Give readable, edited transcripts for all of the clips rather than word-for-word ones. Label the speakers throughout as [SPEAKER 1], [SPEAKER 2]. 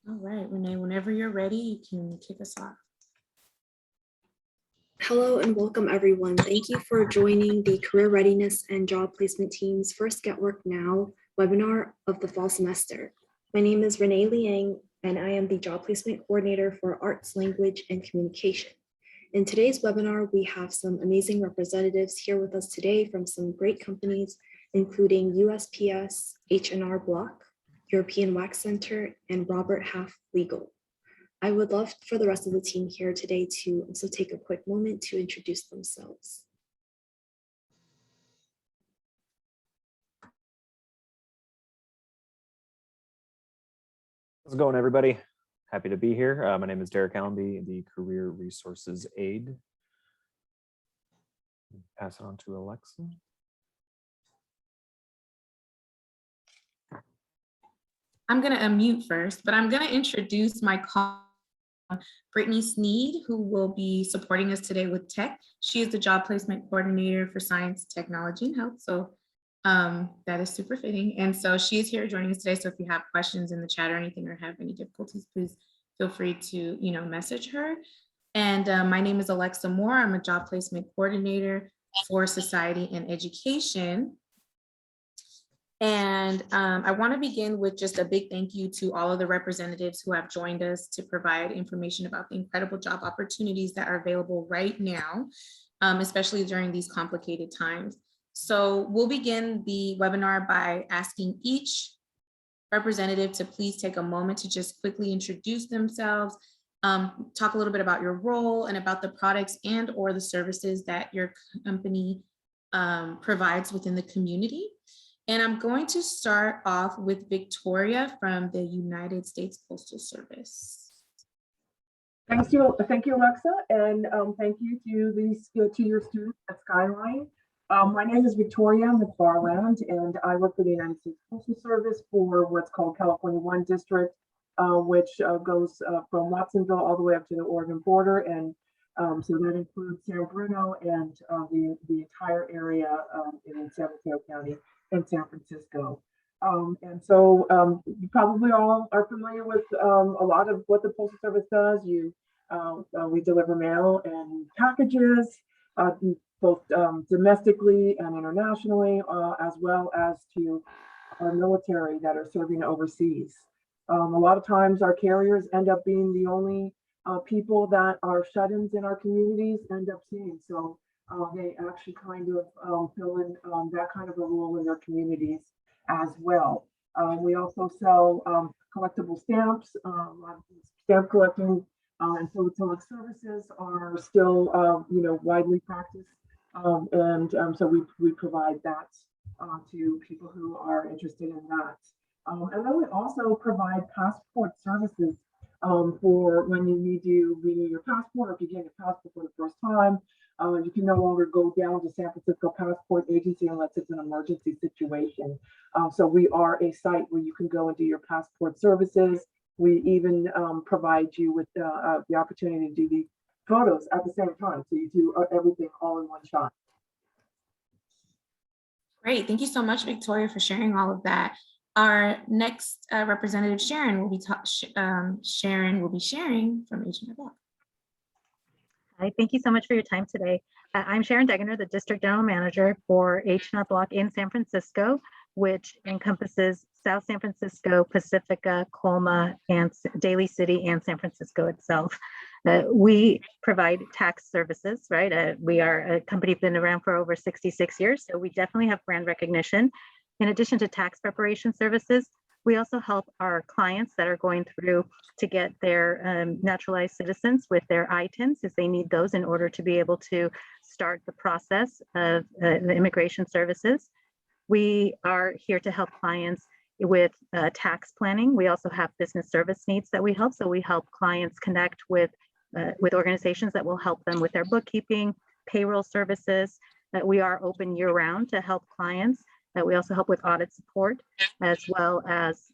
[SPEAKER 1] All right, Renee, whenever you're ready, you can kick us off.
[SPEAKER 2] Hello and welcome everyone. Thank you for joining the Career Readiness and Job Placement Team's first Get Work Now webinar of the fall semester. My name is Renee Liang and I am the Job Placement Coordinator for Arts, Language, and Communication. In today's webinar, we have some amazing representatives here with us today from some great companies, including USPS, H&R Block, European Wax Center, and Robert Half Legal. I would love for the rest of the team here today to also take a quick moment to introduce themselves.
[SPEAKER 3] How's it going, everybody? Happy to be here. My name is Derek Allenby, the Career Resources Aide. Pass it on to Alexa.
[SPEAKER 1] I'm going to unmute first, but I'm going to introduce my colleague, Brittany Sneed, who will be supporting us today with tech. She is the Job Placement Coordinator for Science, Technology, and Health. So that is super fitting. And so she is here joining us today. So if you have questions in the chat or anything or have any difficulties, please feel free to message her. And my name is Alexa Moore. I'm a Job Placement Coordinator for Society and Education. And I want to begin with just a big thank you to all of the representatives who have joined us to provide information about the incredible job opportunities that are available right now, especially during these complicated times. So we'll begin the webinar by asking each representative to please take a moment to just quickly introduce themselves, talk a little bit about your role and about the products and or the services that your company provides within the community. And I'm going to start off with Victoria from the United States Postal Service.
[SPEAKER 4] Thank you, Alexa, and thank you to your students at Skyline. My name is Victoria McFarland, and I work for the United States Postal Service for what's called California 1 District, which goes from Watsonville all the way up to the Oregon border, and so that includes San Bruno and the entire area in San Mateo County and San Francisco. And so you probably all are familiar with a lot of what the Postal Service does. We deliver mail and packages, both domestically and internationally, as well as to our military that are serving overseas. A lot of times our carriers end up being the only people that our shut-ins in our communities end up seeing. So they actually kind of fill in that kind of a role in their communities as well. We also sell collectible stamps. Stamp collecting and philatelic services are still, widely practiced. So we provide that to people who are interested in that. And then we also provide passport services for when you need to renew your passport, or if you get your passport for the first time. You can no longer go down to San Francisco Passport Agency unless it's an emergency situation. So we are a site where you can go and do your passport services. We even provide you with the opportunity to do the photos at the same time. So you do everything all in one shot.
[SPEAKER 1] Great, thank you so much, Victoria, for sharing all of that. Our next representative, Sharon, will be sharing from H&R Block.
[SPEAKER 5] Hi, thank you so much for your time today. I'm Sharon Degener, the District General Manager for H&R Block in San Francisco, which encompasses South San Francisco, Pacifica, Colma, and Daly City, and San Francisco itself. We provide tax services, right? We are a company been around for over 66 years, so we definitely have brand recognition. In addition to tax preparation services, we also help our clients that are going through to get their naturalized citizens with their ITINs, as they need those in order to be able to start the process of the immigration services. We are here to help clients with tax planning. We also have business service needs that we help. So we help clients connect with organizations that will help them with their bookkeeping, payroll services. We are open year round to help clients. We also help with audit support, as well as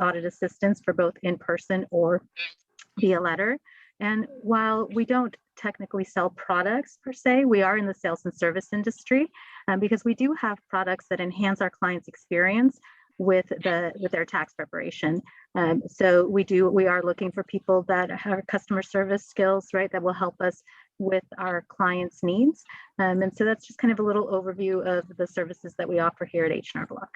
[SPEAKER 5] audit assistance for both in person or via letter. And while we don't technically sell products per se, we are in the sales and service industry because we do have products that enhance our clients' experience, with their tax preparation. So we are looking for people that have customer service skills, right, that will help us with our clients' needs. And so that's just kind of a little overview of the services that we offer here at H&R Block.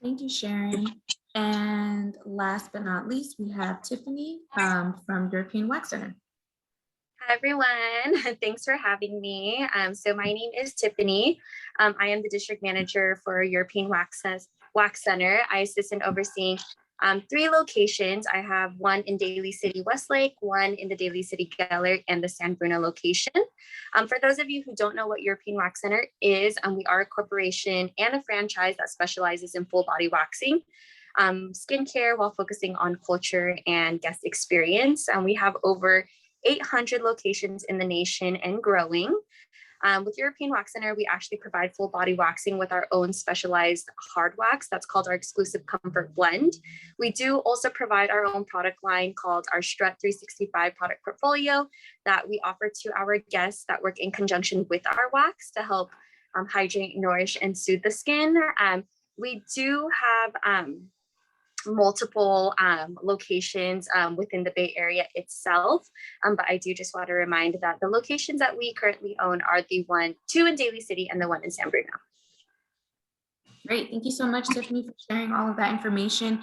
[SPEAKER 1] Thank you, Sharon. And last but not least, we have Tiffany from European Wax Center.
[SPEAKER 6] Hi, everyone. Thanks for having me. So my name is Tiffany. I am the district manager for European Wax Center. I assist in overseeing 3 locations. I have one in Daly City, Westlake, one in the Daly City Gellert, and the San Bruno location. For those of you who don't know what European Wax Center is, we are a corporation and a franchise that specializes in full body waxing, skincare, while focusing on culture and guest experience. We have over 800 locations in the nation and growing. With European Wax Center, we actually provide full body waxing with our own specialized hard wax. That's called our exclusive comfort blend. We do also provide our own product line called our Strut 365 product portfolio that we offer to our guests that work in conjunction with our wax to help hydrate, nourish, and soothe the skin. We do have multiple locations within the Bay Area itself. But I do just want to remind that the locations that we currently own are the 2 in Daly City and the 1 in San Bruno.
[SPEAKER 1] Great. Thank you so much, Tiffany, for sharing all of that information.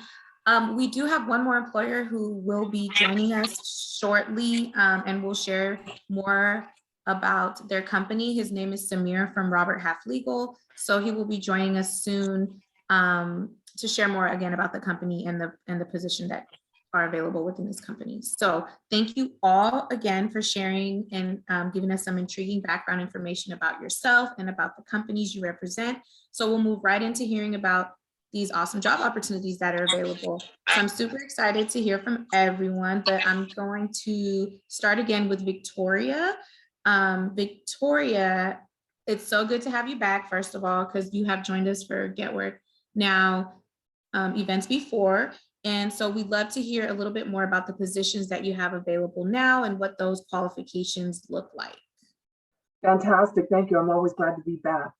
[SPEAKER 1] We do have one more employer who will be joining us shortly and will share more about their company. His name is Samir from Robert Half Legal. So he will be joining us soon to share more again about the company and the position that are available within this company. So thank you all again for sharing and giving us some intriguing background information about yourself and about the companies you represent. So we'll move right into hearing about these awesome job opportunities that are available. So I'm super excited to hear from everyone, but I'm going to start again with Victoria. Victoria, it's so good to have you back, first of all, because you have joined us for Get Work Now events before. And so we'd love to hear a little bit more about the positions that you have available now and what those qualifications look like.
[SPEAKER 4] Fantastic. Thank you. I'm always glad to be back.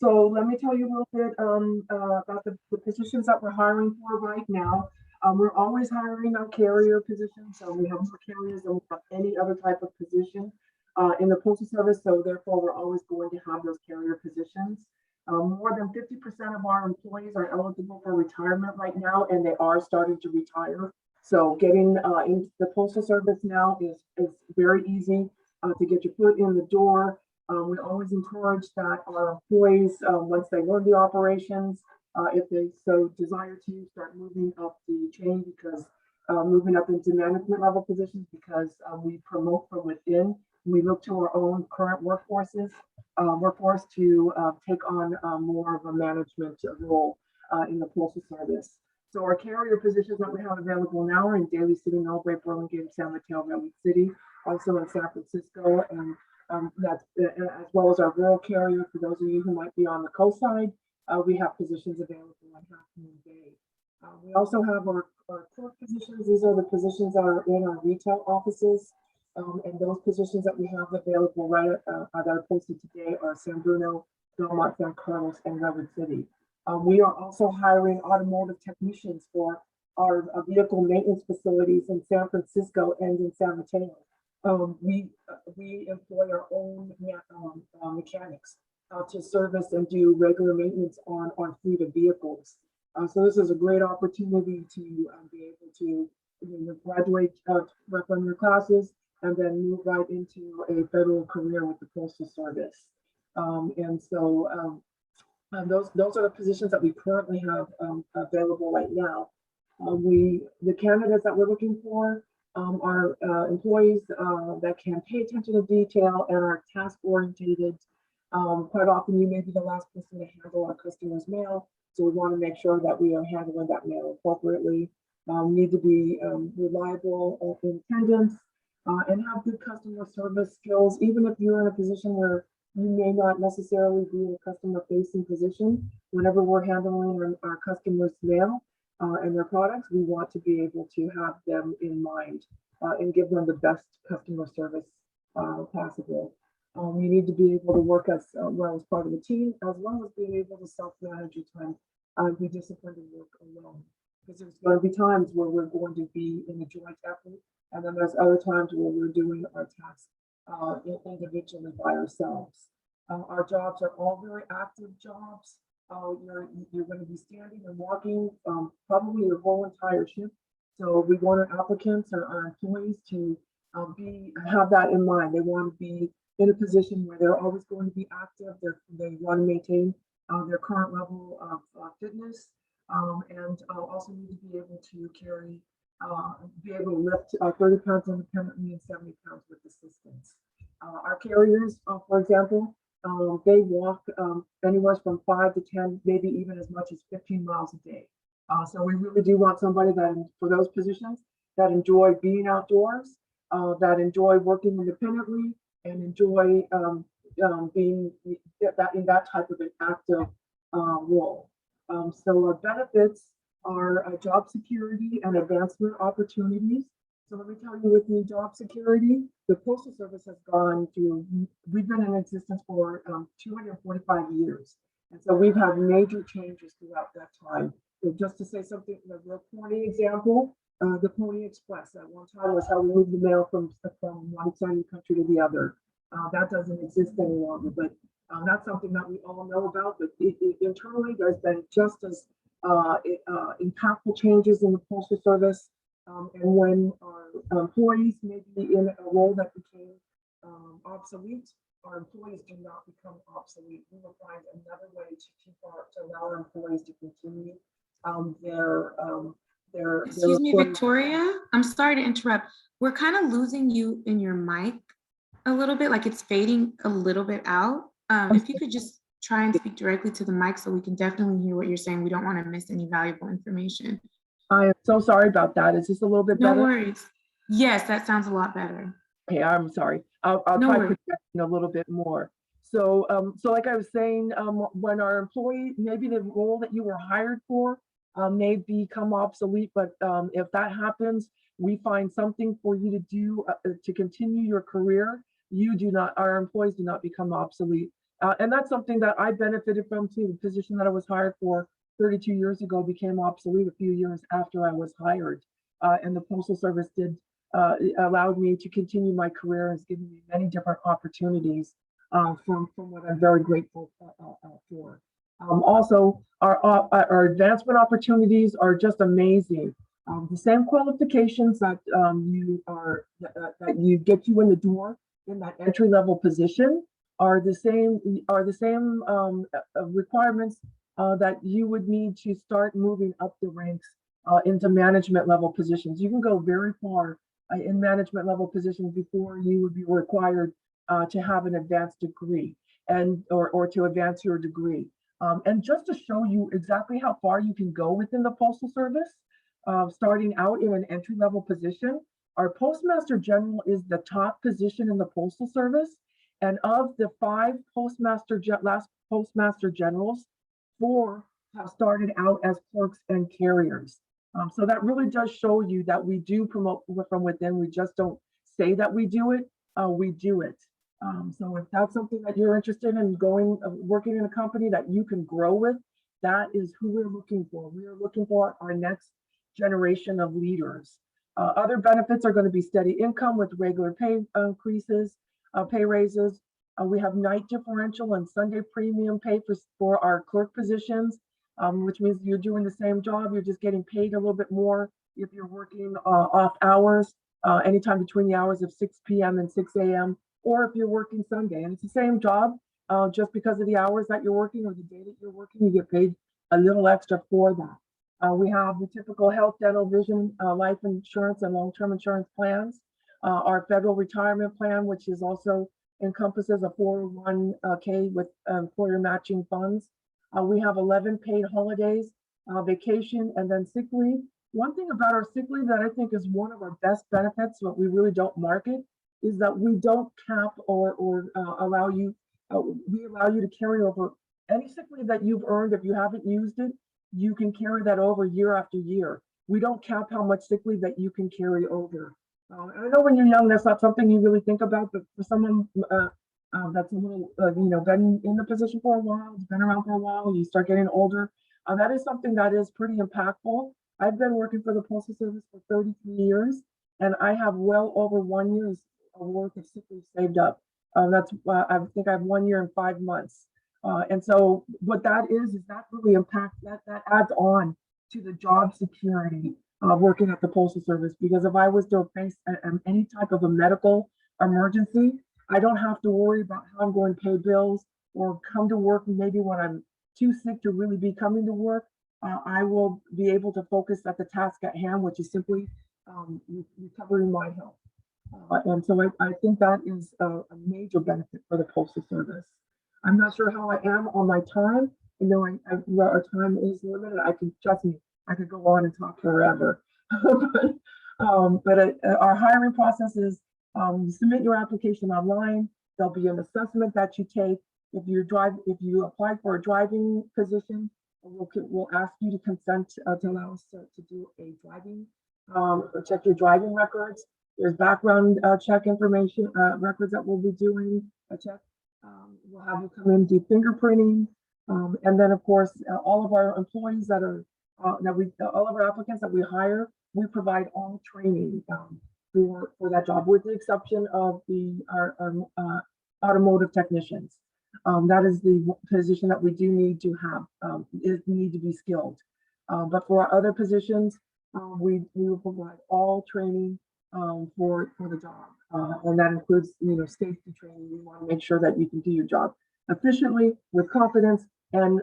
[SPEAKER 4] So let me tell you a little bit about the positions that we're hiring for right now. We're always hiring our carrier positions. So we have more carriers than we have any other type of position in the Postal Service. So therefore, we're always going to have those carrier positions. More than 50% of our employees are eligible for retirement right now, and they are starting to retire. So getting into the Postal Service now is very easy to get your foot in the door. We always encourage that our employees, once they learn the operations, if they so desire to, start moving up the chain, because moving up into management level positions, because we promote from within. We look to our own current workforce to take on more of a management role in the Postal Service. So our carrier positions that we have available now are in Daly City, Millbrae, Burlingame, San Mateo, Redwood City, also in San Francisco, and that's as well as our rural carrier. For those of you who might be on the coastside, we have positions available in Half Moon Bay. We also have our clerk positions. These are the positions that are in our retail offices. And those positions that we have available that are posted today are San Bruno, Belmont, San Carlos, and Redwood City. We are also hiring automotive technicians for our vehicle maintenance facilities in San Francisco and in San Mateo. We employ our own mechanics to service and do regular maintenance on our fleet of vehicles. So this is a great opportunity to be able to graduate from your classes and then move right into a federal career with the Postal Service. Those are the positions that we currently have available right now. The candidates that we're looking for are employees that can pay attention to detail and are task oriented. Quite often you may be the last person to handle our customers' mail, so we want to make sure that we are handling that mail appropriately. Need to be reliable in attendance, and have good customer service skills. Even if you're in a position where you may not necessarily be in a customer facing position, whenever we're handling our customers' mail and their products, we want to be able to have them in mind and give them the best customer service possible. You need to be able to work as well as part of the team, as well as being able to self-manage your time be disciplined and work alone. Because there's going to be times where we're going to be in a joint effort, and then there's other times where we're doing our tasks individually by ourselves. Our jobs are all very active jobs. You're going to be standing and walking probably your whole entire shift. So we want our applicants or our employees to have that in mind. They want to be in a position where they're always going to be active. They want to maintain their current level of fitness, and also need to be able to be able to lift 30 pounds independently and 70 pounds with assistance. Our carriers, for example, they walk anywhere from 5 to 10, maybe even as much as 15 miles a day. So we really do want somebody that, for those positions, that enjoy being outdoors, that enjoy working independently, and enjoy being in that type of an active role. So our benefits are job security and advancement opportunities. So let me tell you, with the job security, the Postal Service has gone through, we've been in existence for 245 years. And so we've had major changes throughout that time. So just to say something, a real corny example, the Pony Express at one time was how we moved the mail from one side of the country to the other. That doesn't exist any longer, but that's something that we all know about. But internally, there's been just as impactful changes in the Postal Service. And when our employees may be in a role that became obsolete, our employees do not become obsolete. We will find another way to allow our employees to continue their
[SPEAKER 1] Excuse me, Victoria, I'm sorry to interrupt. We're kind of losing you in your mic a little bit, like it's fading a little bit out. If you could just try and speak directly to the mic so we can definitely hear what you're saying. We don't want to miss any valuable information.
[SPEAKER 4] I am so sorry about that. Is this a little bit better?
[SPEAKER 1] No worries. Yes, that sounds a lot better.
[SPEAKER 4] Okay, I'm sorry. I'll
[SPEAKER 1] No
[SPEAKER 4] try
[SPEAKER 1] worries.
[SPEAKER 4] projecting a little bit more. So, like I was saying, when our employee, maybe the role that you were hired for may become obsolete, but if that happens, we find something for you to do to continue your career. Our employees do not become obsolete. And that's something that I benefited from too. The position that I was hired for 32 years ago became obsolete a few years after I was hired. And the Postal Service allowed me to continue my career and has given me many different opportunities from what I'm very grateful for. Also, our advancement opportunities are just amazing. The same qualifications that you get you in the door in that entry level position are the same requirements that you would need to start moving up the ranks into management level positions. You can go very far in management level positions before you would be required to have an advanced degree or to advance your degree. And just to show you exactly how far you can go within the Postal Service, starting out in an entry level position, our Postmaster General is the top position in the Postal Service. And of the 5 last Postmaster Generals, 4 have started out as clerks and carriers. So that really does show you that we do promote from within. We just don't say that we do it, we do it. So if that's something that you're interested in working in a company that you can grow with, that is who we're looking for. We are looking for our next generation of leaders. Other benefits are going to be steady income with regular pay increases, pay raises. We have night differential and Sunday premium pay for our clerk positions, which means you're doing the same job, you're just getting paid a little bit more if you're working off hours, anytime between the hours of 6 p.m. and 6 a.m., or if you're working Sunday. And it's the same job, just because of the hours that you're working or the day that you're working, you get paid a little extra for that. We have the typical health, dental, vision, life insurance, and long-term insurance plans. Our federal retirement plan, which is also encompasses a 401k with employer matching funds. We have 11 paid holidays, vacation, and then sick leave. One thing about our sick leave that I think is one of our best benefits, but we really don't market, is that we don't cap or allow you, we allow you to carry over any sick leave that you've earned. If you haven't used it, you can carry that over year after year. We don't cap how much sick leave that you can carry over. I know when you're young, that's not something you really think about, but for someone that's a little, been in the position for a while, been around for a while, you start getting older, That is something that is pretty impactful. I've been working for the Postal Service for 33 years, and I have well over 1 year's worth of sick leave saved up. I think I have 1 year and 5 months. And so what that is that really impacts, that adds on to the job security working at the Postal Service. Because if I was to face any type of a medical emergency, I don't have to worry about how I'm going to pay bills or come to work maybe when I'm too sick to really be coming to work. I will be able to focus at the task at hand, which is simply recovering my health. And so I think that is a major benefit for the Postal Service. I'm not sure how I am on my time. You know, our time is limited. Trust me, I could go on and talk forever. but our hiring process is you submit your application online. There'll be an assessment that you take. If you apply for a driving position, we'll ask you to consent to allow us to do a driving, check your driving records. There's background check information records that we'll be doing a check. We'll have you come in, do fingerprinting, and then of course all of our employees all of our applicants that we hire, we provide all training for that job, with the exception of our automotive technicians. That is the position that we do need to have, need to be skilled. But for our other positions, we will provide all training for the job. And that includes, safety training. We want to make sure that you can do your job efficiently, with confidence, and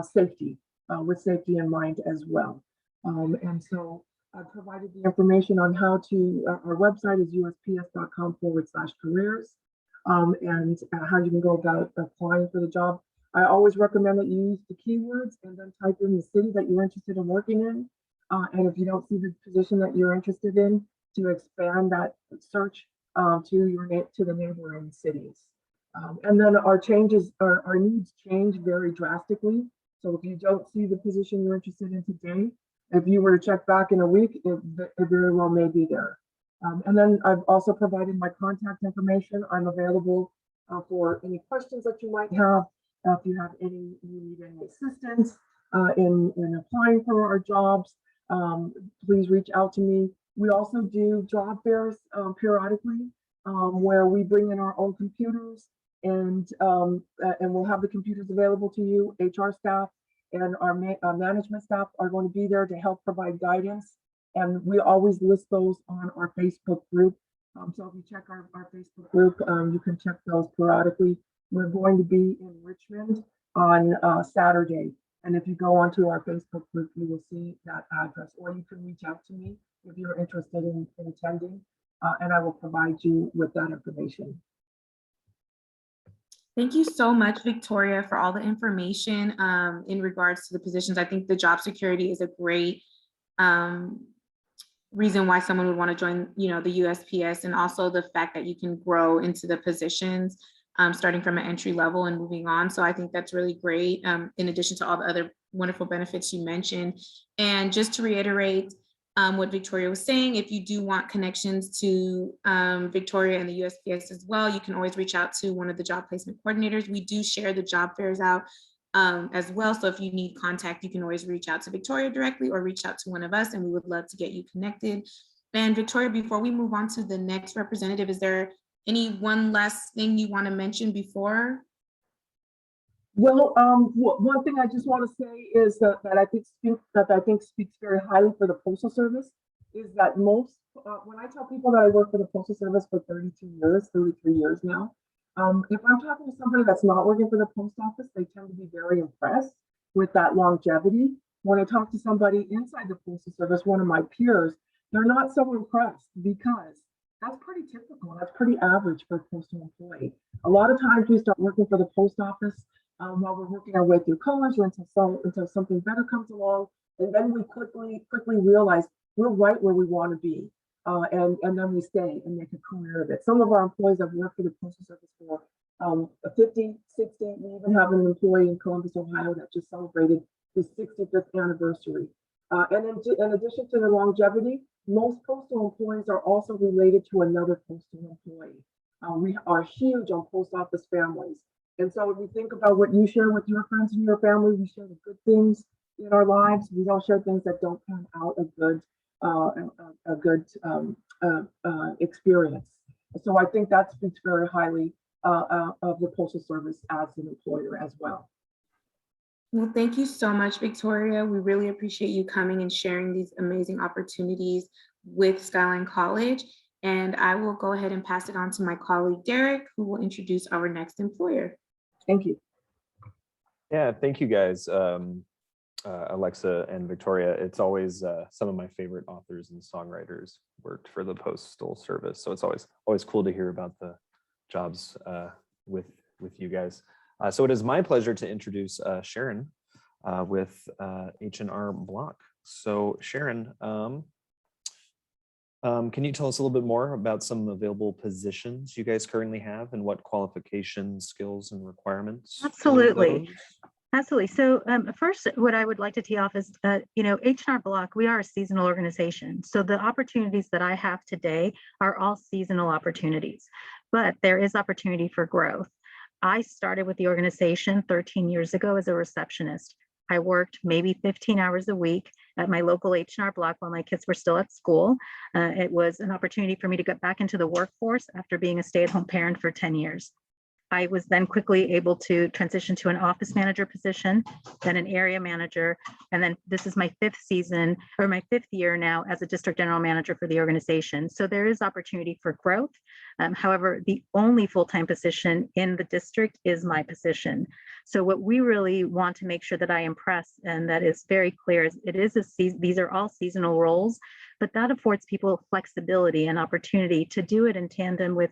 [SPEAKER 4] safety, with safety in mind as well. And so I provided the information on how to, our website is usps.com/careers. And how you can go about applying for the job. I always recommend that you use the keywords and then type in the city that you're interested in working in. And if you don't see the position that you're interested in, to expand that search to the neighboring cities. And then our needs change very drastically. So if you don't see the position you're interested in today, if you were to check back in a week, it very well may be there. And then I've also provided my contact information. I'm available for any questions that you might have. If you need any assistance in applying for our jobs, please reach out to me. We also do job fairs periodically, where we bring in our own computers, and we'll have the computers available to you. HR staff and our management staff are going to be there to help provide guidance. And we always list those on our Facebook group. So if you check our Facebook group, you can check those periodically. We're going to be in Richmond on Saturday. And if you go onto our Facebook group, you will see that address, or you can reach out to me if you're interested in attending, and I will provide you with that information.
[SPEAKER 1] Thank you so much, Victoria, for all the information in regards to the positions. I think the job security is a great reason why someone would want to join, the USPS, and also the fact that you can grow into the positions starting from an entry level and moving on. So I think that's really great, in addition to all the other wonderful benefits you mentioned. And just to reiterate what Victoria was saying, if you do want connections to Victoria and the USPS as well, you can always reach out to one of the job placement coordinators. We do share the job fairs out as well. So if you need contact, you can always reach out to Victoria directly or reach out to one of us, and we would love to get you connected. And Victoria, before we move on to the next representative, is there any one last thing you want to mention before?
[SPEAKER 4] Well, one thing I just want to say is that I think speaks very highly for the Postal Service is that when I tell people that I work for the Postal Service for 33 years now, if I'm talking to somebody that's not working for the post office, they tend to be very impressed with that longevity. When I talk to somebody inside the Postal Service, one of my peers, they're not so impressed, because that's pretty typical. That's pretty average for a postal employee. A lot of times we start working for the post office while we're working our way through college, or until something better comes along, and then we quickly realize we're right where we want to be, and then we stay and make a career of it. Some of our employees have worked for the Postal Service for 50, 60. We even have an employee in Columbus, Ohio, that just celebrated his 65th anniversary. And in addition to the longevity, most postal employees are also related to another postal employee. We are huge on post office families. And so if you think about what you share with your friends and your family, we share the good things, in our lives. We don't share things that don't come out a good experience. So I think that speaks very highly of the Postal Service as an employer as well.
[SPEAKER 1] Well, thank you so much, Victoria. We really appreciate you coming and sharing these amazing opportunities with Skyline College. And I will go ahead and pass it on to my colleague, Derek, who will introduce our next employer.
[SPEAKER 4] Thank you.
[SPEAKER 3] Yeah, thank you guys, Alexa and Victoria. It's always some of my favorite authors and songwriters worked for the Postal Service. So it's always cool to hear about the jobs with you guys. So it is my pleasure to introduce Sharon with H&R Block. So Sharon, can you tell us a little bit more about some available positions you guys currently have and what qualifications, skills, and requirements?
[SPEAKER 5] Absolutely. Absolutely. So first, what I would like to tee off is, H&R Block, we are a seasonal organization. So the opportunities that I have today are all seasonal opportunities, but there is opportunity for growth. I started with the organization 13 years ago as a receptionist. I worked maybe 15 hours a week at my local H&R Block while my kids were still at school. It was an opportunity for me to get back into the workforce after being a stay-at-home parent for 10 years. I was then quickly able to transition to an office manager position, then an area manager, and then this is my fifth year now as a district general manager for the organization. So there is opportunity for growth. However, the only full-time position in the district is my position. So what we really want to make sure that I impress, and that is very clear, is these are all seasonal roles, but that affords people flexibility and opportunity to do it in tandem with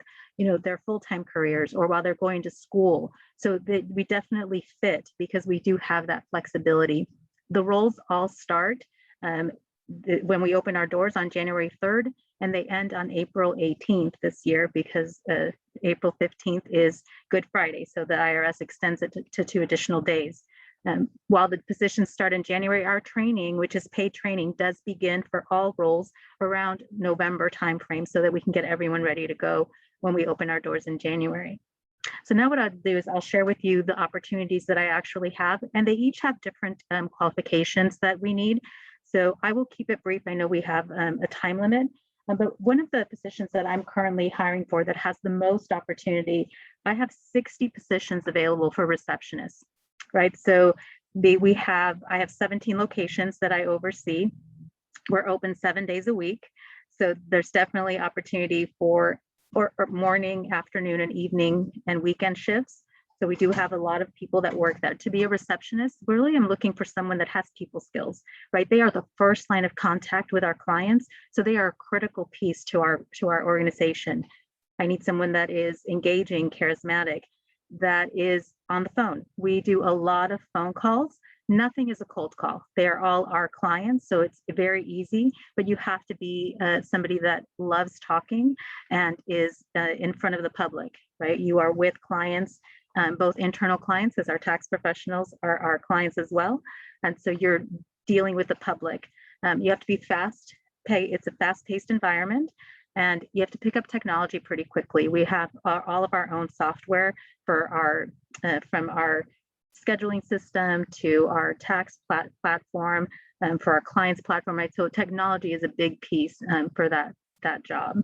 [SPEAKER 5] their full-time careers or while they're going to school. So that we definitely fit because we do have that flexibility. The roles all start when we open our doors on January 3rd, and they end on April 18th this year because April 15th is Good Friday. So the IRS extends it to 2 additional days. While the positions start in January, our training, which is paid training, does begin for all roles around November timeframe so that we can get everyone ready to go when we open our doors in January. So now what I'll do is I'll share with you the opportunities that I actually have, and they each have different qualifications that we need. So I will keep it brief. I know we have a time limit, but one of the positions that I'm currently hiring for that has the most opportunity, I have 60 positions available for receptionists, right? So I have 17 locations that I oversee. We're open 7 days a week. So there's definitely opportunity for or morning, afternoon, and evening and weekend shifts. So we do have a lot of people that work that. To be a receptionist, really I'm looking for someone that has people skills, right? They are the first line of contact with our clients. So they are a critical piece to our organization. I need someone that is engaging, charismatic, that is on the phone. We do a lot of phone calls. Nothing is a cold call. They are all our clients, so it's very easy, but you have to be somebody that loves talking and is in front of the public, right? You are with clients, both internal clients, as our tax professionals are our clients as well. And so you're dealing with the public. You have to be it's a fast-paced environment, and you have to pick up technology pretty quickly. We have all of our own software for from our scheduling system to our tax platform, for our clients platform, right? So technology is a big piece for that job.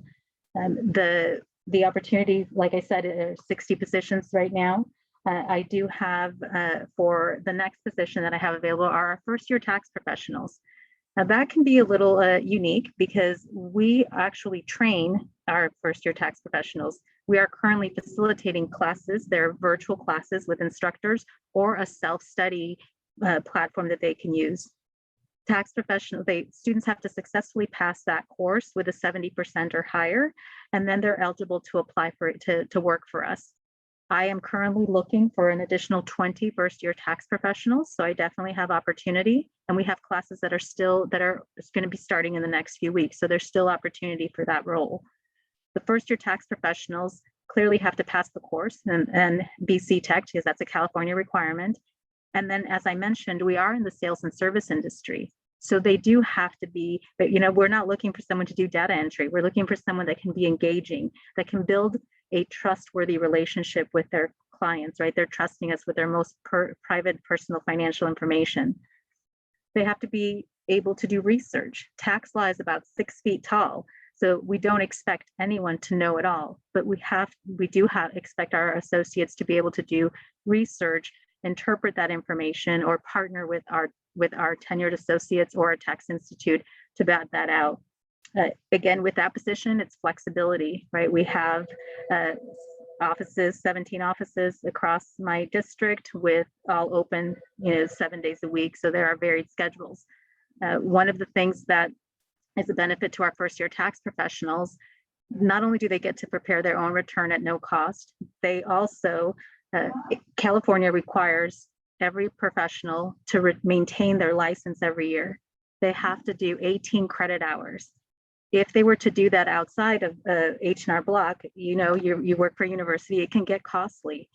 [SPEAKER 5] The opportunity, like I said, are 60 positions right now. I do have for the next position that I have available are our first-year tax professionals. Now that can be a little unique because we actually train our first-year tax professionals. We are currently facilitating classes. They're virtual classes with instructors or a self-study platform that they can use. Students have to successfully pass that course with a 70% or higher, and then they're eligible to apply for it to work for us. I am currently looking for an additional 20 first-year tax professionals, so I definitely have opportunity, and we have classes that are going to be starting in the next few weeks, so there's still opportunity for that role. The first-year tax professionals clearly have to pass the course and be CTEC because that's a California requirement. And then, as I mentioned, we are in the sales and service industry. So they do have to be, but we're not looking for someone to do data entry. We're looking for someone that can be engaging, that can build a trustworthy relationship with their clients, right? They're trusting us with their most private personal financial information. They have to be able to do research. Tax law is about 6 feet tall. So we don't expect anyone to know it all, but we do expect our associates to be able to do research, interpret that information, or partner with our tenured associates or a tax institute to bat that out. Again, with that position, it's flexibility, right? We have offices, 17 offices across my district, with all open, 7 days a week. So there are varied schedules. One of the things that is a benefit to our first year tax professionals, not only do they get to prepare their own return at no cost, they also, California requires every professional to maintain their license every year. They have to do 18 credit hours. If they were to do that outside of H&R Block, you work for a university, it can get costly.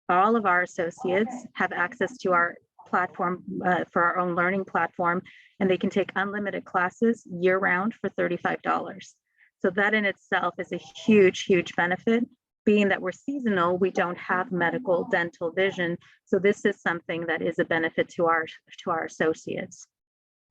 [SPEAKER 5] All of our associates have access to our platform for our own learning platform, and they can take unlimited classes year round for $35. So that in itself is a huge, huge benefit. Being that we're seasonal, we don't have medical, dental, vision. So this is something that is a benefit to our associates.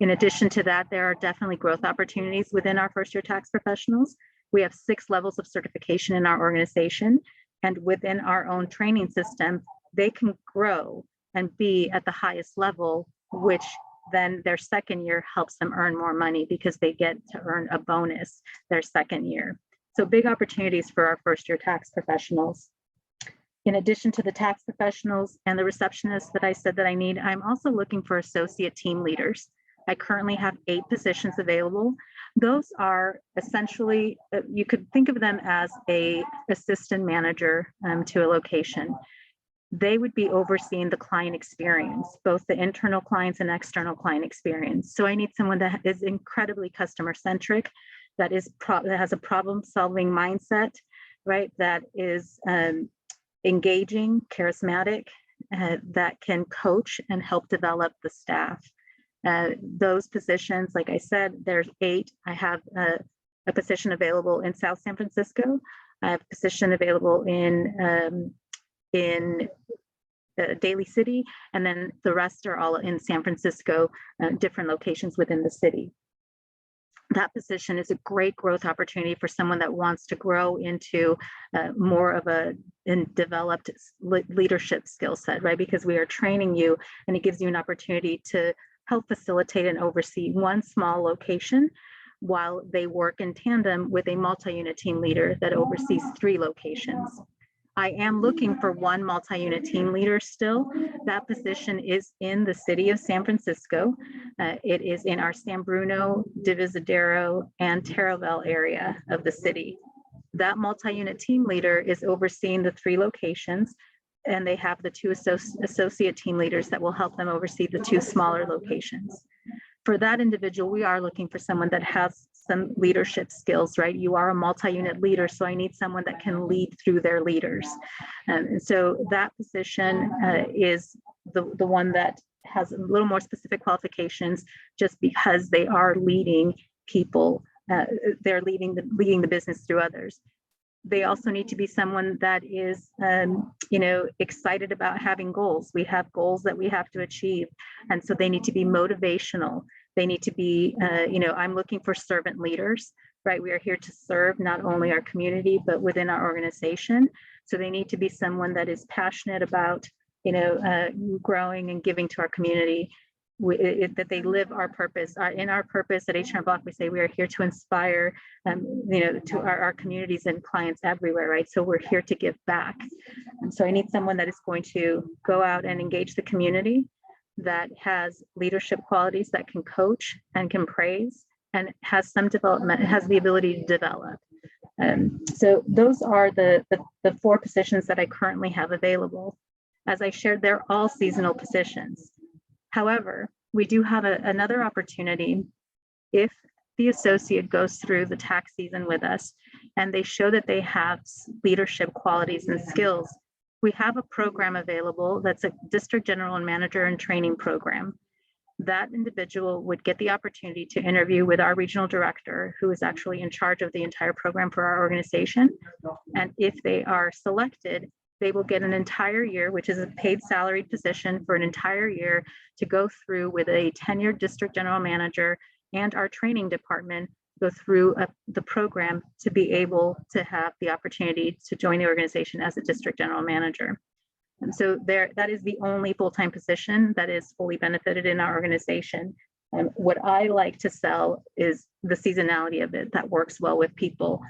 [SPEAKER 5] In addition to that, there are definitely growth opportunities within our first year tax professionals. We have 6 levels of certification in our organization, and within our own training system, they can grow and be at the highest level, which then their second year helps them earn more money because they get to earn a bonus their second year. So big opportunities for our first year tax professionals. In addition to the tax professionals and the receptionists that I said that I need, I'm also looking for associate team leaders. I currently have 8 positions available. Those are essentially, you could think of them as an assistant manager to a location. They would be overseeing the client experience, both the internal clients and external client experience. So I need someone that is incredibly customer centric, that has a problem solving mindset, right? That is engaging, charismatic, that can coach and help develop the staff. Those positions, like I said, there's 8. I have a position available in South San Francisco. I have a position available in Daly City, and then the rest are all in San Francisco, different locations within the city. That position is a great growth opportunity for someone that wants to grow into more of a developed leadership skill set, right? Because we are training you, and it gives you an opportunity to help facilitate and oversee one small location while they work in tandem with a multi-unit team leader that oversees 3 locations. I am looking for one multi-unit team leader still. That position is in the city of San Francisco. It is in our San Bruno, Divisadero, and Terraville area of the city. That multi-unit team leader is overseeing the 3 locations, and they have the 2 associate team leaders that will help them oversee the 2 smaller locations. For that individual, we are looking for someone that has some leadership skills, right? You are a multi-unit leader, so I need someone that can lead through their leaders. And so that position is the one that has a little more specific qualifications, just because they are leading people, they're leading the business through others. They also need to be someone that is, excited about having goals. We have goals that we have to achieve. And so they need to be motivational. They need to be, I'm looking for servant leaders, right? We are here to serve not only our community, but within our organization. So they need to be someone that is passionate about, growing and giving to our community. That they live our purpose. In our purpose at H&R Block, we say we are here to inspire, to our communities and clients everywhere, right? So we're here to give back. And so I need someone that is going to go out and engage the community, that has leadership qualities, that can coach and can praise, and has some development, has the ability to develop. So those are the 4 positions that I currently have available. As I shared, they're all seasonal positions. However, we do have another opportunity. If the associate goes through the tax season with us and they show that they have leadership qualities and skills, we have a program available that's a district general and manager and training program. That individual would get the opportunity to interview with our regional director, who is actually in charge of the entire program for our organization. And if they are selected, they will get an entire year, which is a paid salaried position for an entire year, to go through with a tenured district general manager and our training department, go through the program to be able to have the opportunity to join the organization as a district general manager. And so that is the only full-time position that is fully benefited in our organization. And what I like to sell is the seasonality of it that works well with people.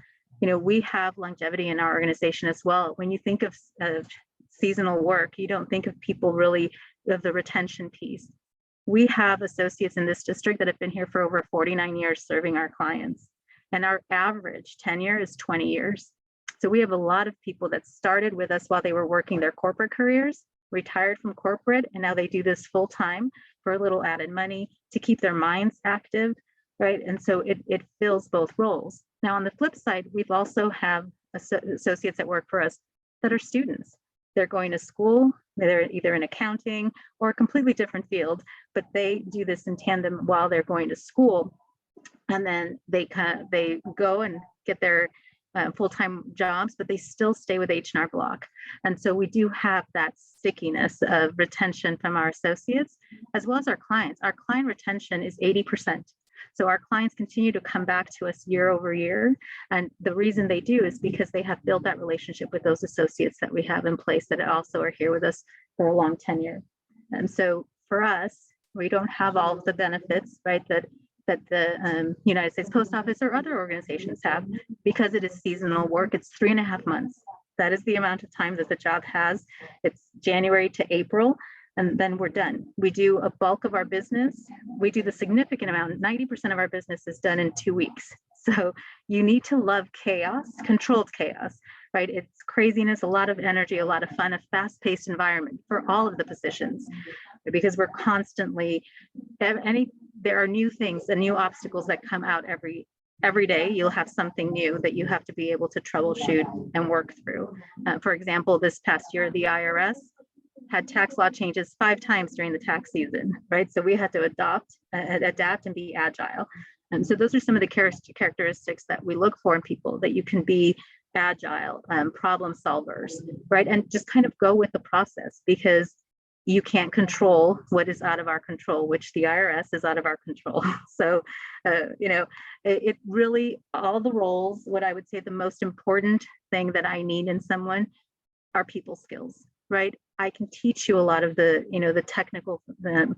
[SPEAKER 5] You know, we have longevity in our organization as well. When you think of seasonal work, you don't think of people really of the retention piece. We have associates in this district that have been here for over 49 years serving our clients, and our average tenure is 20 years. So we have a lot of people that started with us while they were working their corporate careers, retired from corporate, and now they do this full time for a little added money to keep their minds active, right? And so it fills both roles. Now, on the flip side, we've also have associates that work for us that are students. They're going to school, they're either in accounting or a completely different field, but they do this in tandem while they're going to school. And then they go and get their full-time jobs, but they still stay with H&R Block. And so we do have that stickiness of retention from our associates, as well as our clients. Our client retention is 80%. So our clients continue to come back to us year over year. And the reason they do is because they have built that relationship with those associates that we have in place that also are here with us for a long tenure. And so for us, we don't have all of the benefits, right, that the United States Post Office or other organizations have, because it is seasonal work. It's 3.5 months. That is the amount of time that the job has. It's January to April, and then we're done. We do a bulk of our business. We do the significant amount, 90% of our business is done in 2 weeks. So you need to love chaos, controlled chaos, right? It's craziness, a lot of energy, a lot of fun, a fast-paced environment for all of the positions, because we're constantly, there are new things and new obstacles that come out every day. You'll have something new that you have to be able to troubleshoot and work through. For example, this past year, the IRS had tax law changes 5 times during the tax season, right? So we had to adapt and be agile. And so those are some of the characteristics that we look for in people, that you can be agile, problem solvers, right? And just kind of go with the process, because you can't control what is out of our control, which the IRS is out of our control. So, it really, all the roles, what I would say the most important thing that I need in someone are people skills, right? I can teach you a lot of the technical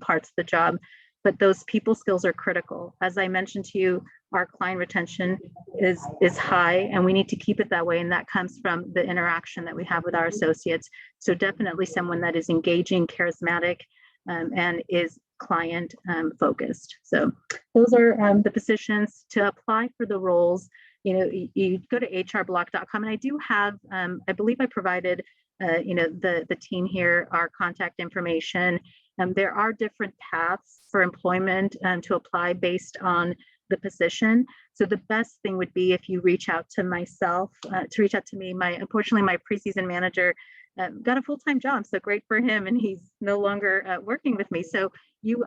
[SPEAKER 5] parts of the job, but those people skills are critical. As I mentioned to you, our client retention is high, and we need to keep it that way. And that comes from the interaction that we have with our associates. So definitely someone that is engaging, charismatic, and is client focused. So those are the positions. To apply for the roles, you go to hrblock.com, and I do have, I believe I provided, the team here, our contact information. There are different paths for employment to apply based on the position. So the best thing would be if you reach out to myself, to reach out to me. Unfortunately, my preseason manager got a full-time job, so great for him, and he's no longer working with me. So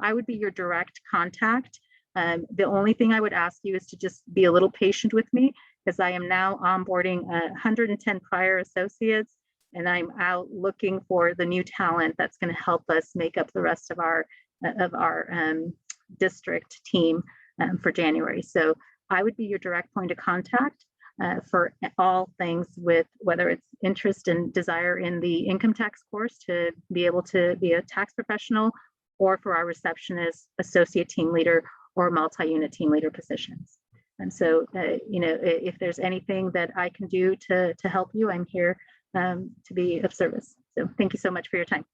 [SPEAKER 5] I would be your direct contact. The only thing I would ask you is to just be a little patient with me, because I am now onboarding 110 prior associates, and I'm out looking for the new talent that's going to help us make up the rest of our district team for January. So I would be your direct point of contact for all things, with whether it's interest and desire in the income tax course to be able to be a tax professional, or for our receptionist, associate team leader, or multi-unit team leader positions. And so, if there's anything that I can do to help you, I'm here to be of service. So thank you so much for your time.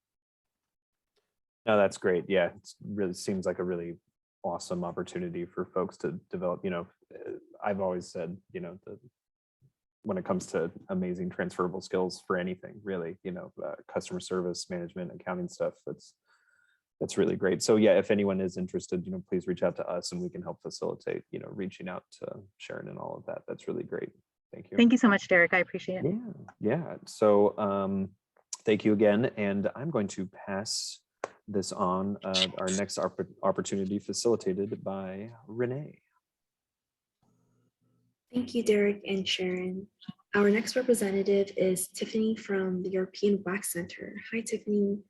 [SPEAKER 3] No, that's great. Yeah, it really seems like a really awesome opportunity for folks to develop. I've always said, when it comes to amazing transferable skills for anything, really, customer service, management, accounting stuff, that's really great. So yeah, if anyone is interested, please reach out to us, and we can help facilitate, reaching out to Sharon and all of that. That's really great. Thank you.
[SPEAKER 5] Thank you so much, Derek. I appreciate it.
[SPEAKER 3] Yeah. So thank you again. And I'm going to pass this on, our next opportunity facilitated by Renee.
[SPEAKER 2] Thank you, Derek and Sharon. Our next representative is Tiffany from the European Wax Center. Hi, Tiffany.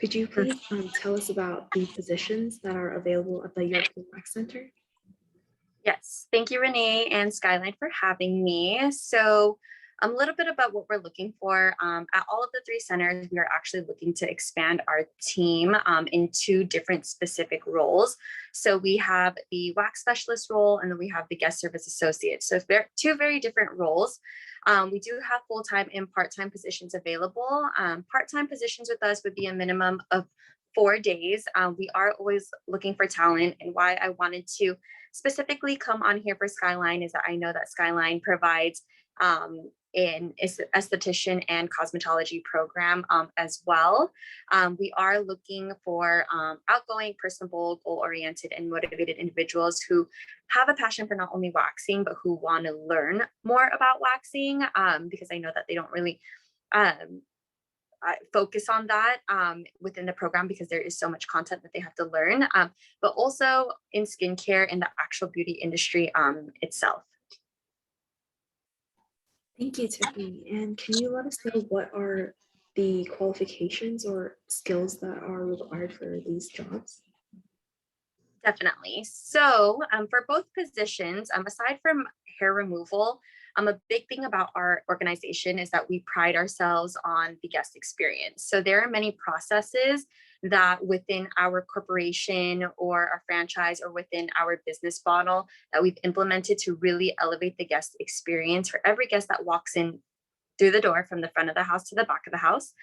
[SPEAKER 2] Could you please tell us about the positions that are available at the European Wax Center?
[SPEAKER 6] Yes, thank you, Renee and Skyline, for having me. So a little bit about what we're looking for. At all of the 3 centers, we are actually looking to expand our team in 2 different specific roles. So we have the wax specialist role, and then we have the guest service associate. So they're 2 very different roles. We do have full-time and part-time positions available. Part-time positions with us would be a minimum of 4 days. We are always looking for talent, and why I wanted to specifically come on here for Skyline is that I know that Skyline provides an esthetician and cosmetology program as well. We are looking for outgoing, personable, goal-oriented, and motivated individuals who have a passion for not only waxing, but who want to learn more about waxing, because I know that they don't really focus on that within the program because there is so much content that they have to learn, but also in skincare in the actual beauty industry itself.
[SPEAKER 2] Thank you, Tiffany. And can you let us know what are the qualifications or skills that are required for these jobs?
[SPEAKER 6] Definitely. So for both positions, aside from hair removal, a big thing about our organization is that we pride ourselves on the guest experience. So there are many processes that within our corporation or our franchise or within our business model that we've implemented to really elevate the guest experience for every guest that walks in through the door from the front of the house to the back of the house.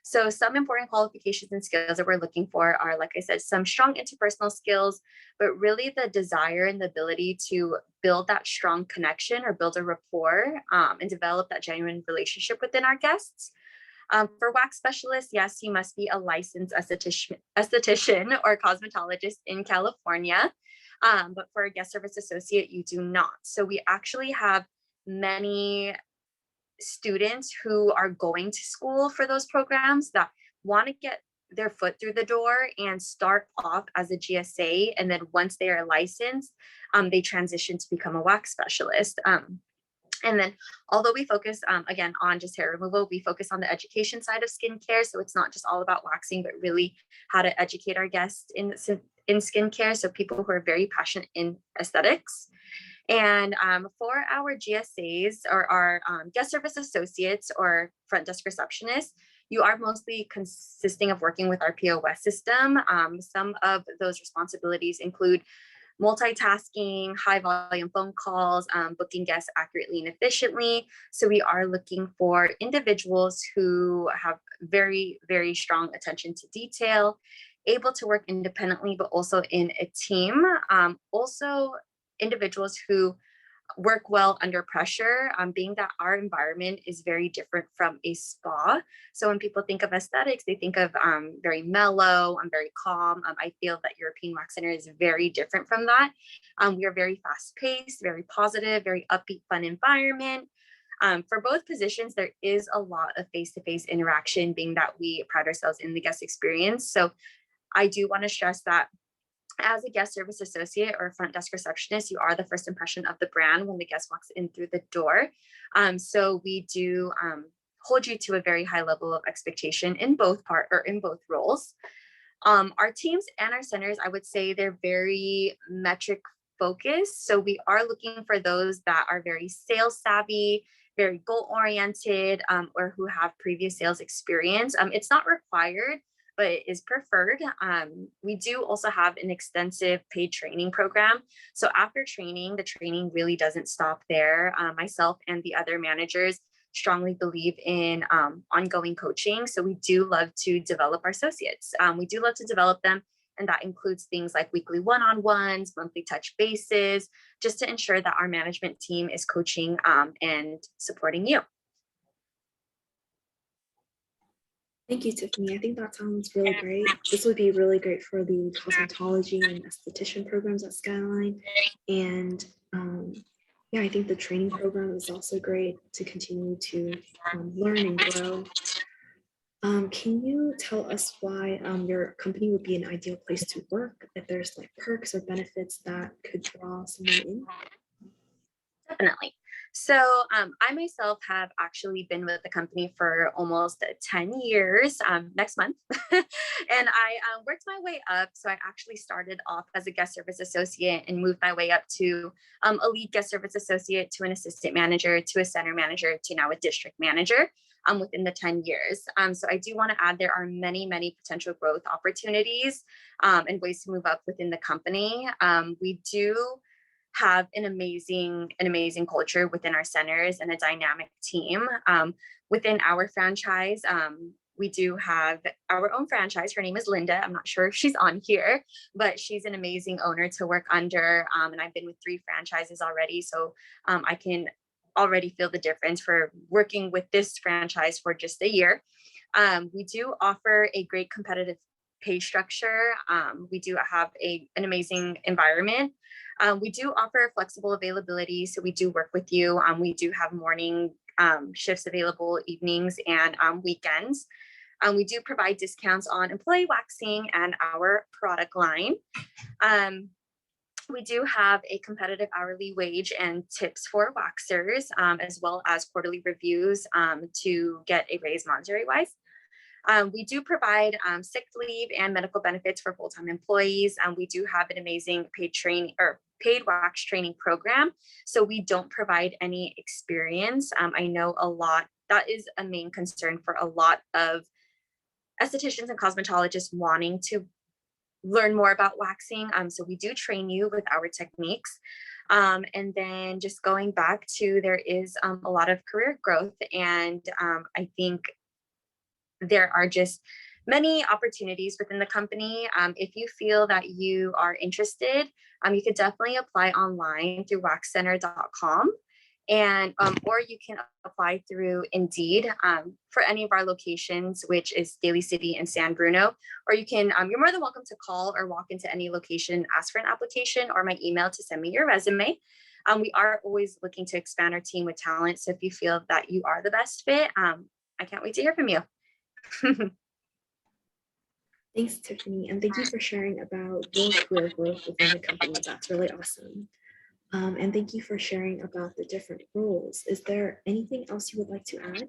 [SPEAKER 6] So some important qualifications and skills that we're looking for are, like I said, some strong interpersonal skills, but really the desire and the ability to build that strong connection or build a rapport and develop that genuine relationship within our guests. For wax specialists, yes, you must be a licensed esthetician or cosmetologist in California. But for a guest service associate, you do not. So we actually have many students who are going to school for those programs that want to get their foot through the door and start off as a GSA. And then once they are licensed, they transition to become a wax specialist. And then although we focus, again, on just hair removal, we focus on the education side of skincare. So it's not just all about waxing, but really how to educate our guests in skincare. So people who are very passionate in aesthetics. And for our GSAs or our guest service associates or front desk receptionists, you are mostly consisting of working with our POS system. Some of those responsibilities include multitasking, high volume phone calls, booking guests accurately and efficiently. So we are looking for individuals who have very, very strong attention to detail, able to work independently, but also in a team. Also individuals who work well under pressure, being that our environment is very different from a spa. So when people think of aesthetics, they think of very mellow, very calm. I feel that European Wax Center is very different from that. We are very fast paced, very positive, very upbeat, fun environment. For both positions, there is a lot of face-to-face interaction, being that we pride ourselves in the guest experience. So I do want to stress that as a guest service associate or front desk receptionist, you are the first impression of the brand when the guest walks in through the door. So we do hold you to a very high level of expectation in both roles. Our teams and our centers, I would say they're very metric focused. So we are looking for those that are very sales savvy, very goal oriented, or who have previous sales experience. It's not required, but it is preferred. We do also have an extensive paid training program. So after training, the training really doesn't stop there. Myself and the other managers strongly believe in ongoing coaching. So we do love to develop our associates. We do love to develop them. And that includes things like weekly one-on-ones, monthly touch bases, just to ensure that our management team is coaching and supporting you.
[SPEAKER 2] Thank you, Tiffany. I think that sounds really great. This would be really great for the cosmetology and esthetician programs at Skyline. And yeah, I think the training program is also great to continue to learn and grow. Can you tell us why your company would be an ideal place to work? If there's like perks or benefits that could draw someone in?
[SPEAKER 6] Definitely. So I myself have actually been with the company for almost 10 years next month. And I worked my way up. So I actually started off as a guest service associate and moved my way up to a lead guest service associate, to an assistant manager, to a center manager, to now a district manager within the 10 years. So I do want to add there are many, many potential growth opportunities and ways to move up within the company. We do have an amazing culture within our centers and a dynamic team. Within our franchise, we do have our own franchise. Her name is Linda. I'm not sure if she's on here, but she's an amazing owner to work under. And I've been with 3 franchises already. So I can already feel the difference for working with this franchise for just a year. We do offer a great competitive pay structure. We do have an amazing environment. We do offer flexible availability, so we do work with you. We do have morning shifts available, evenings and weekends. We do provide discounts on employee waxing and our product line. We do have a competitive hourly wage and tips for waxers, as well as quarterly reviews to get a raise monetary wise. We do provide sick leave and medical benefits for full-time employees. We do have an amazing paid wax training program. So we don't provide any experience. I know that is a main concern for a lot of estheticians and cosmetologists wanting to learn more about waxing. So we do train you with our techniques. And then just going back to, there is a lot of career growth. And I think there are just many opportunities within the company. If you feel that you are interested, you could definitely apply online through waxcenter.com. And or you can apply through Indeed for any of our locations, which is Daly City and San Bruno. Or you can, you're more than welcome to call or walk into any location, ask for an application, or my email to send me your resume. We are always looking to expand our team with talent. So if you feel that you are the best fit, I can't wait to hear from you.
[SPEAKER 2] Thanks, Tiffany, and thank you for sharing about your career growth within the company. That's really awesome. And thank you for sharing about the different roles. Is there anything else you would like to add?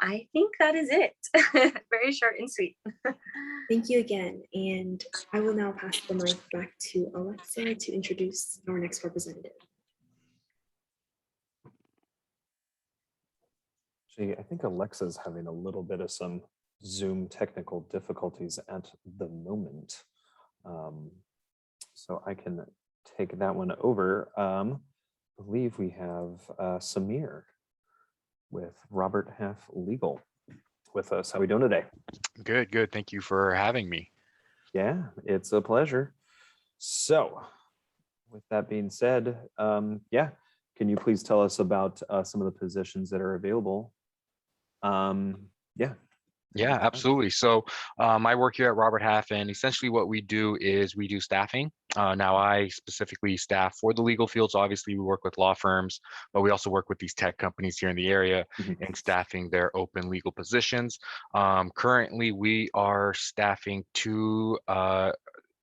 [SPEAKER 6] I think that is it. Very short and sweet.
[SPEAKER 2] Thank you again. And I will now pass the mic back to Alexa to introduce our next representative.
[SPEAKER 3] Actually, I think Alexa's having a little bit of some Zoom technical difficulties at the moment. So I can take that one over. I believe we have Samir with Robert Half Legal with us. How are we doing today?
[SPEAKER 7] Good. Thank you for having me.
[SPEAKER 3] Yeah, it's a pleasure. So with that being said, yeah, can you please tell us about some of the positions that are available?
[SPEAKER 7] Yeah, absolutely. So I work here at Robert Half, and essentially what we do is we do staffing. Now I specifically staff for the legal fields. Obviously, we work with law firms, but we also work with these tech companies here in the area and staffing their open legal positions. Currently, we are staffing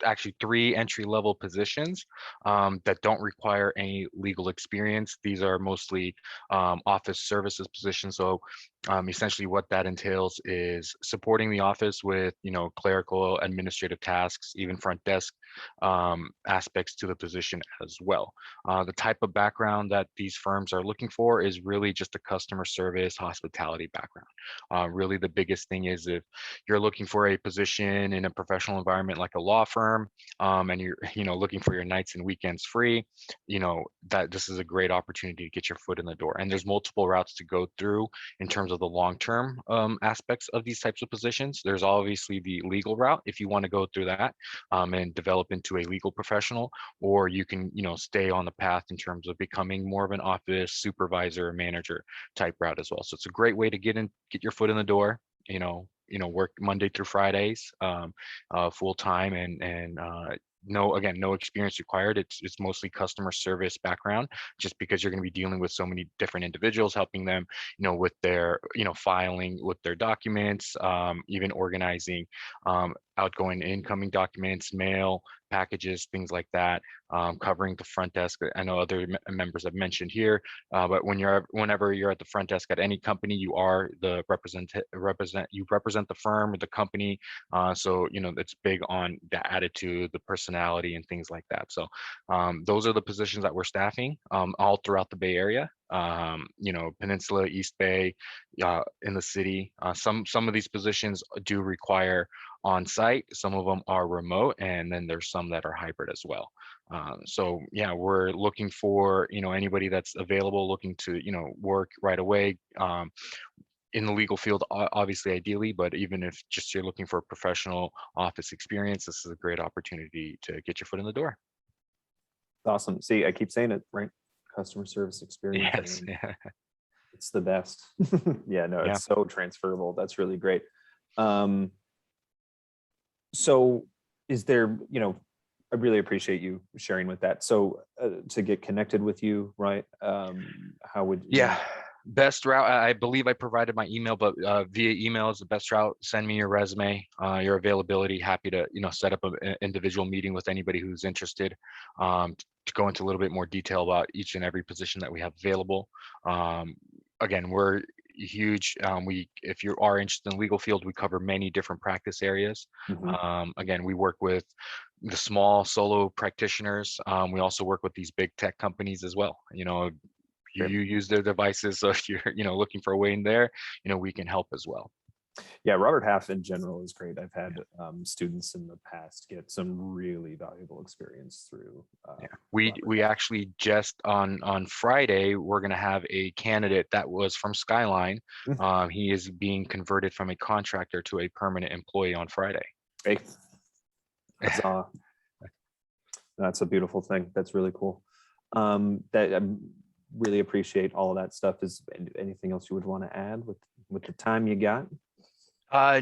[SPEAKER 7] actually 3 entry-level positions that don't require any legal experience. These are mostly office services positions. So essentially what that entails is supporting the office with, clerical, administrative tasks, even front desk aspects to the position as well. The type of background that these firms are looking for is really just a customer service, hospitality background. Really the biggest thing is if you're looking for a position in a professional environment like a law firm, and you're looking for your nights and weekends free, that this is a great opportunity to get your foot in the door. And there's multiple routes to go through in terms of the long-term aspects of these types of positions. There's obviously the legal route if you want to go through that and develop into a legal professional, or you can stay on the path in terms of becoming more of an office supervisor, manager type route as well. So it's a great way to get your foot in the door, work Monday through Fridays full time, and no experience required. It's mostly customer service background, just because you're going to be dealing with so many different individuals, helping them with their filing with their documents, even organizing outgoing and incoming documents, mail, packages, things like that, covering the front desk. I know other members have mentioned here, but whenever you're at the front desk at any company, you are the you represent the firm or the company. So, you know, it's big on the attitude, the personality, and things like that. So those are the positions that we're staffing all throughout the Bay Area. You know, Peninsula, East Bay, in the city. Some of these positions do require on-site, some of them are remote, and then there's some that are hybrid as well. So yeah, we're looking for, you know, anybody that's available, looking to, you know, work right away in the legal field, obviously ideally, but even if just you're looking for professional office experience, this is a great opportunity to get your foot in the door.
[SPEAKER 3] Awesome. See, I keep saying it, right? Customer service experience. I
[SPEAKER 7] Yes.
[SPEAKER 3] mean,
[SPEAKER 7] Yeah.
[SPEAKER 3] it's the best. Yeah, no,
[SPEAKER 7] Yeah.
[SPEAKER 3] it's so transferable. That's really great. So is there, you know, I really appreciate you sharing with that. So to get connected with you, right? How would you?
[SPEAKER 7] Yeah, best route, I believe I provided my email, but via email is the best route. Send me your resume, your availability. Happy to, you know, set up an individual meeting with anybody who's interested, to go into a little bit more detail about each and every position that we have available. Again, we're huge. If you are interested in the legal field, we cover many different practice areas.
[SPEAKER 3] Mhm.
[SPEAKER 7] Again, we work with the small solo practitioners. We also work with these big tech companies as well. You know, you
[SPEAKER 3] Great.
[SPEAKER 7] use their devices, so if you're, you know, looking for a way in there, you know, we can help as well.
[SPEAKER 3] Yeah, Robert Half in general is great. I've had students in the past get some really valuable experience through.
[SPEAKER 7] We
[SPEAKER 3] Robert Half.
[SPEAKER 7] actually just on Friday, we're going to have a candidate that was from Skyline. He is being converted from a contractor to a permanent employee on Friday.
[SPEAKER 3] Hey, that's that's a beautiful thing. That's really cool. That I really appreciate all of that stuff. Is anything else you would want to add with the time you got?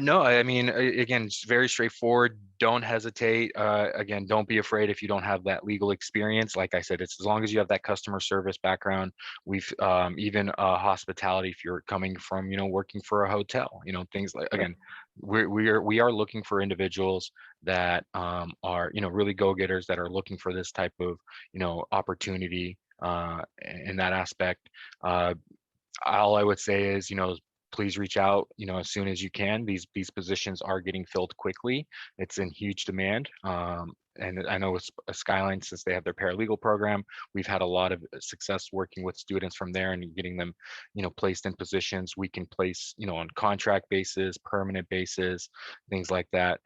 [SPEAKER 7] No, I mean, again, it's very straightforward. Don't hesitate. Again, don't be afraid if you don't have that legal experience. Like I said, it's as long as you have that customer service background. We've even hospitality, if you're coming from, you know, working for a hotel, you know, things like, again, we are looking for individuals that are, you know, really go-getters, that are looking for this type of, you know, opportunity in that aspect. All I would say is, you know, please reach out, you know, as soon as you can. These positions are getting filled quickly. It's in huge demand. And I know with Skyline, since they have their paralegal program, we've had a lot of success working with students from there and getting them, you know, placed in positions. We can place, you know, on contract basis, permanent basis, things like that.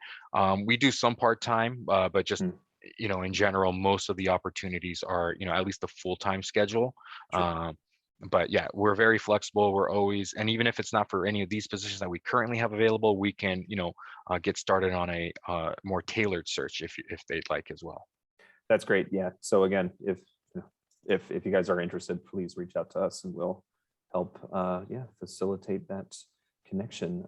[SPEAKER 7] We do some part-time, but just, you know, in general, most of the opportunities are, you know, at least a full-time schedule.
[SPEAKER 3] Sure.
[SPEAKER 7] But yeah, we're very flexible. We're always, and even if it's not for any of these positions that we currently have available, we can, you know, get started on a more tailored search if they'd like as well.
[SPEAKER 3] That's great. Yeah. So again, if you guys are interested, please reach out to us and we'll help facilitate that connection.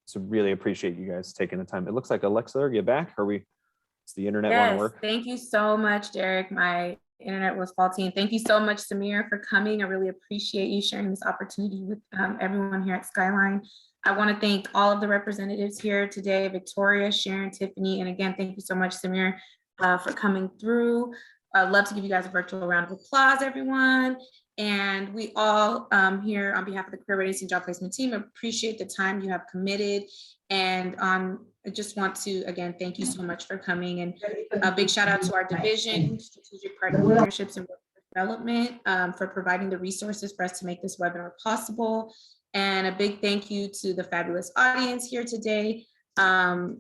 [SPEAKER 3] So really appreciate you guys taking the time. It looks like Alexa, are you back? Does the internet want to
[SPEAKER 1] Yes,
[SPEAKER 3] work?
[SPEAKER 1] thank you so much, Derek. My internet was faulty. And thank you so much, Samir, for coming. I really appreciate you sharing this opportunity with everyone here at Skyline. I want to thank all of the representatives here today, Victoria, Sharon, Tiffany, and again, thank you so much, Samir, for coming through. I'd love to give you guys a virtual round of applause, everyone. And we all here on behalf of the Career Readiness and Job Placement team appreciate the time you have committed. And I just want to, again, thank you so much for coming, and a big shout out to our division, Strategic Partnerships and Workforce Development, for providing the resources for us to make this webinar possible. And a big thank you to the fabulous audience here today for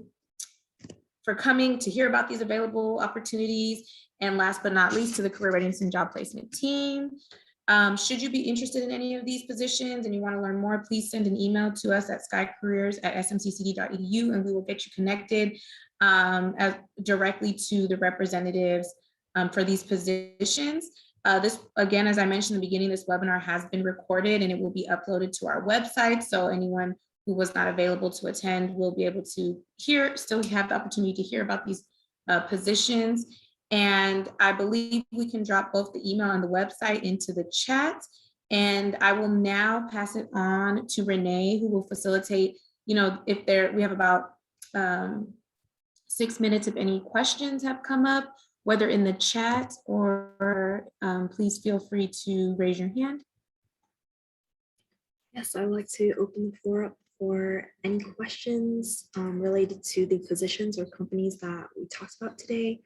[SPEAKER 1] coming to hear about these available opportunities. And last but not least, to the Career Readiness and Job Placement team. Should you be interested in any of these positions and you want to learn more, please send an email to us at skycareers@smccd.edu and we will get you connected directly to the representatives for these positions. This, again, as I mentioned in the beginning, this webinar has been recorded and it will be uploaded to our website. So anyone who was not available to attend will be able to still have the opportunity to hear about these positions. And I believe we can drop both the email and the website into the chat. And I will now pass it on to Renee, who will facilitate, you know, we have about 6 minutes if any questions have come up, whether in the chat or please feel free to raise your hand.
[SPEAKER 2] Yes, I'd like to open the floor up for any questions related to the positions or companies that we talked about today.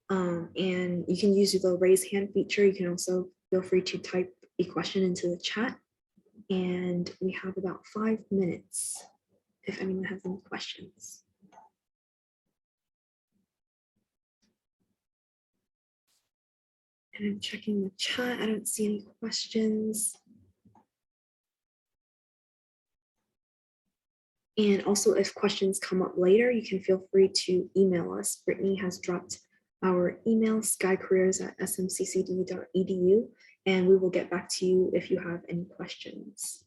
[SPEAKER 2] And you can use the raise hand feature. You can also feel free to type a question into the chat. And we have about 5 minutes if anyone has any questions. And I'm checking the chat. I don't see any questions. And also, if questions come up later, you can feel free to email us. Brittany has dropped our email, skycareers@smccd.edu, and we will get back to you if you have any questions.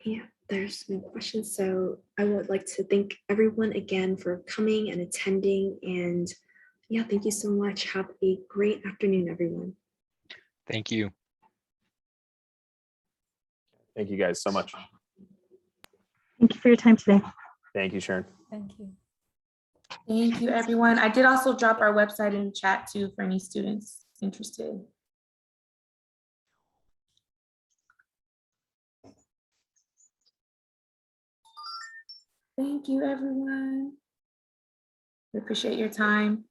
[SPEAKER 2] Yeah, there's no questions. So I would like to thank everyone again for coming and attending. And yeah, thank you so much. Have a great afternoon, everyone.
[SPEAKER 7] Thank you.
[SPEAKER 3] Thank you guys so much.
[SPEAKER 5] Thank you for your time today.
[SPEAKER 3] Thank you, Sharon.
[SPEAKER 8] Thank you.
[SPEAKER 1] Thank you, everyone. I did also drop our website in the chat too for any students interested. Thank you, everyone. We appreciate your time.